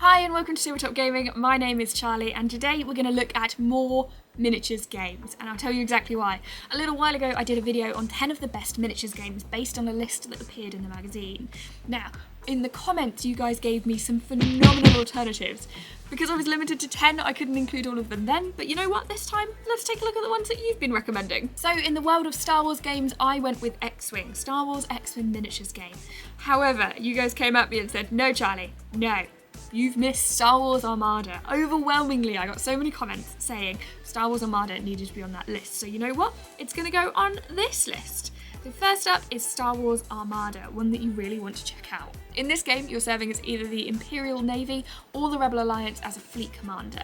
Hi and welcome to Tabletop Gaming. My name is Charlie and today we're going to look at more miniatures games, and I'll tell you exactly why. A little while ago I did a video on 10 of the best miniatures games based on a list that appeared in the magazine. Now, in the comments you guys gave me some phenomenal alternatives. Because I was limited to 10, I couldn't include all of them then, but you know what, this time let's take a look at the ones that you've been recommending. So in the world of Star Wars games, I went with X-Wing, Star Wars X-Wing miniatures game. However, you guys came at me and said, no Charlie, no. You've missed Star Wars Armada. Overwhelmingly, I got so many comments saying Star Wars Armada needed to be on that list. So you know what? It's going to go on this list. So first up is Star Wars Armada, one that you really want to check out. In this game, you're serving as either the Imperial Navy or the Rebel Alliance as a fleet commander.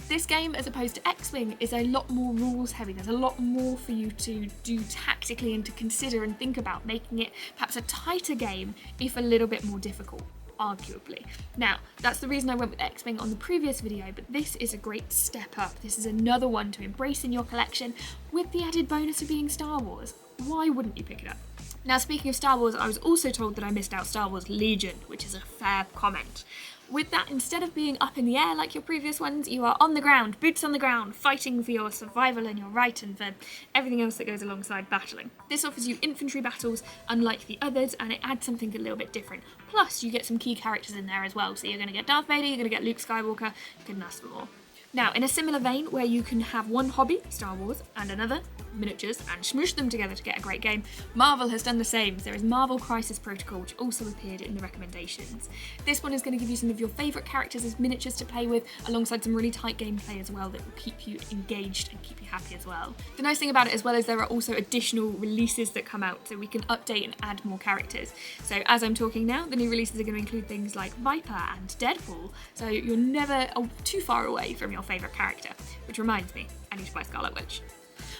This game, as opposed to X-Wing, is a lot more rules heavy. There's a lot more for you to do tactically and to consider and think about, making it perhaps a tighter game, if a little bit more difficult. Arguably. Now, that's the reason I went with X-Wing on the previous video, but this is a great step up. This is another one to embrace in your collection with the added bonus of being Star Wars. Why wouldn't you pick it up? Now, speaking of Star Wars, I was also told that I missed out Star Wars Legion, which is a fair comment. With that, instead of being up in the air like your previous ones, you are on the ground, boots on the ground, fighting for your survival and your right and for everything else that goes alongside battling. This offers you infantry battles unlike the others, and it adds something a little bit different. Plus, you get some key characters in there as well, so you're going to get Darth Vader, you're going to get Luke Skywalker, you couldn't ask for more. Now, in a similar vein, where you can have one hobby, Star Wars, and another, miniatures, and smoosh them together to get a great game, Marvel has done the same. There is Marvel Crisis Protocol, which also appeared in the recommendations. This one is going to give you some of your favourite characters as miniatures to play with, alongside some really tight gameplay as well that will keep you engaged and keep you happy as well. The nice thing about it as well is there are also additional releases that come out, so we can update and add more characters. So as I'm talking now, the new releases are going to include things like Viper and Deadpool, so you're never too far away from your favourite character, which reminds me, I need to buy Scarlet Witch.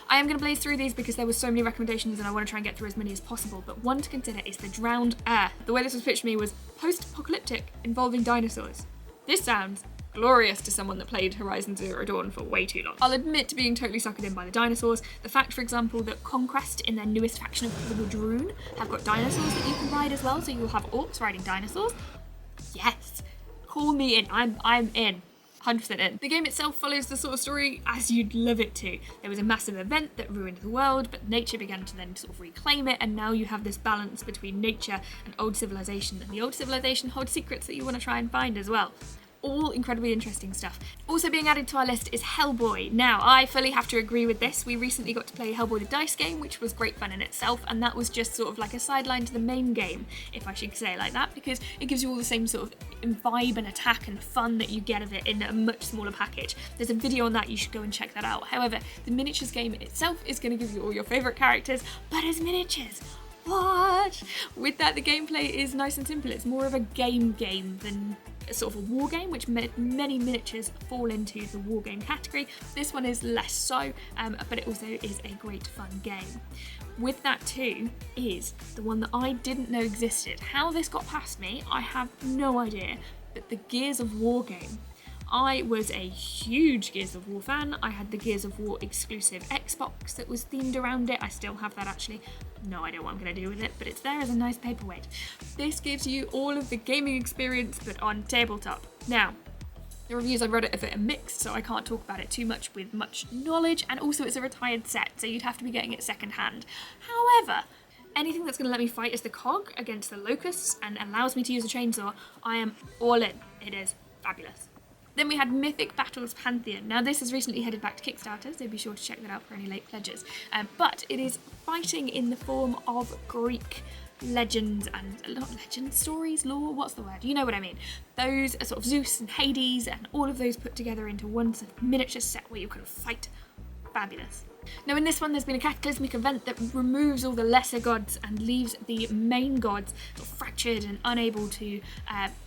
I am going to blaze through these because there were so many recommendations and I want to try and get through as many as possible, but one to consider is the Drowned Earth. The way this was pitched to me was post-apocalyptic involving dinosaurs. This sounds glorious to someone that played Horizon Zero Dawn for way too long. I'll admit to being totally suckered in by the dinosaurs. The fact, for example, that Conquest in their newest faction of the Droon have got dinosaurs that you can ride as well, so you'll have orcs riding dinosaurs. Yes, call me in, I'm in. 100% in. The game itself follows the sort of story as you'd love it to. There was a massive event that ruined the world, but nature began to then sort of reclaim it, and now you have this balance between nature and old civilization, and the old civilization holds secrets that you want to try and find as well. All incredibly interesting stuff. Also being added to our list is Hellboy. Now, I fully have to agree with this. We recently got to play Hellboy the dice game, which was great fun in itself, and that was just sort of like a sideline to the main game, if I should say it like that, because it gives you all the same sort of vibe and attack and fun that you get of it in a much smaller package. There's a video on that, you should go and check that out. However, the miniatures game itself is going to give you all your favourite characters, but as miniatures. What? With that, the gameplay is nice and simple. It's more of a game than sort of a war game, which many miniatures fall into the war game category. This one is less so, but it also is a great fun game. With that too is the one that I didn't know existed. How this got past me, I have no idea, but the Gears of War game. I was a huge Gears of War fan. I had the Gears of War exclusive Xbox that was themed around it. I still have that actually. No idea what I'm going to do with it, but it's there as a nice paperweight. This gives you all of the gaming experience, but on tabletop. Now, the reviews I've read of it are mixed, so I can't talk about it too much with much knowledge, and also it's a retired set, so you'd have to be getting it second hand. However, anything that's going to let me fight as the cog against the locusts and allows me to use a chainsaw, I am all in. It is fabulous. Then we had Mythic Battles Pantheon. Now this has recently headed back to Kickstarter, so be sure to check that out for any late pledges. But it is fighting in the form of Greek legends and, not legends, stories, lore, what's the word? You know what I mean. Those are sort of Zeus and Hades and all of those put together into one sort of miniature set where you can fight. Fabulous. Now in this one there's been a cataclysmic event that removes all the lesser gods and leaves the main gods sort of fractured and unable to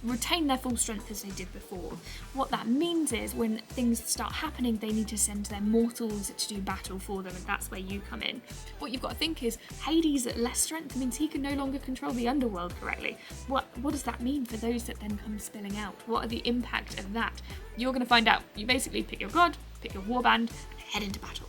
retain their full strength as they did before. What that means is when things start happening they need to send their mortals to do battle for them, and that's where you come in. What you've got to think is Hades at less strength means he can no longer control the underworld correctly. What does that mean for those that then come spilling out? What are the impact of that? You're going to find out. You basically pick your god, pick your warband, and head into battle.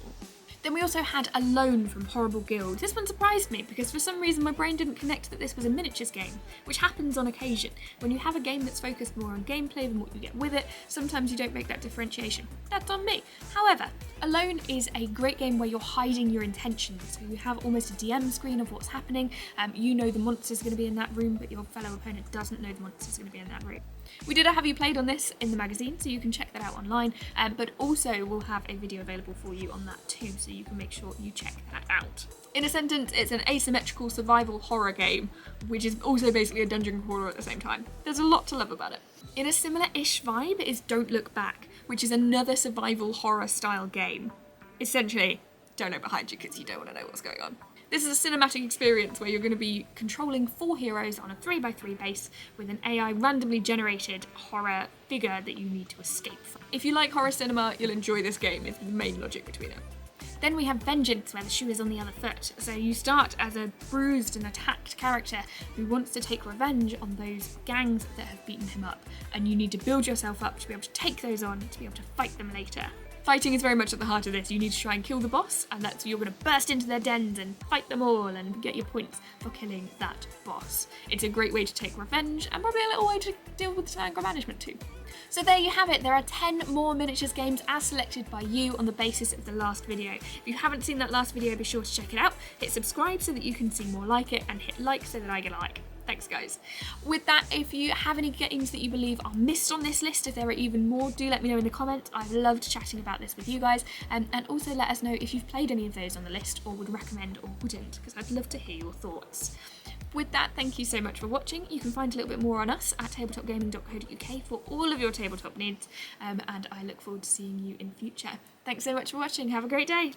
Then we also had Alone from Horrible Guild. This one surprised me because for some reason my brain didn't connect that this was a miniatures game, which happens on occasion. When you have a game that's focused more on gameplay than what you get with it, sometimes you don't make that differentiation. That's on me. However, Alone is a great game where you're hiding your intentions. So you have almost a DM screen of what's happening. You know the monster's going to be in that room, but your fellow opponent doesn't know the monster's going to be in that room. We did a Have You Played on this in the magazine, so you can check that out online, but also we'll have a video available for you on that too, so you can make sure you check that out. In a sentence, it's an asymmetrical survival horror game, which is also basically a dungeon crawler at the same time. There's a lot to love about it. In a similar-ish vibe is Don't Look Back, which is another survival horror style game. Essentially, don't look behind you because you don't want to know what's going on. This is a cinematic experience where you're going to be controlling 4 heroes on a 3x3 base with an AI randomly generated horror figure that you need to escape from. If you like horror cinema, you'll enjoy this game, is the main logic between it. Then we have Vengeance, where the shoe is on the other foot. So you start as a bruised and attacked character who wants to take revenge on those gangs that have beaten him up. And you need to build yourself up to be able to take those on, to be able to fight them later. Fighting is very much at the heart of this. You need to try and kill the boss, and that's you're going to burst into their dens and fight them all and get your points for killing that boss. It's a great way to take revenge and probably a little way to deal with anger management too. So there you have it. There are 10 more miniatures games as selected by you on the basis of the last video. If you haven't seen that last video, be sure to check it out. Hit subscribe so that you can see more like it, and hit like so that I get a like. Thanks guys. With that, if you have any games that you believe are missed on this list, if there are even more, do let me know in the comments. I've loved chatting about this with you guys, and also let us know if you've played any of those on the list or would recommend or wouldn't, because I'd love to hear your thoughts. With that, thank you so much for watching. You can find a little bit more on us at tabletopgaming.co.uk for all of your tabletop needs, and I look forward to seeing you in future. Thanks so much for watching. Have a great day.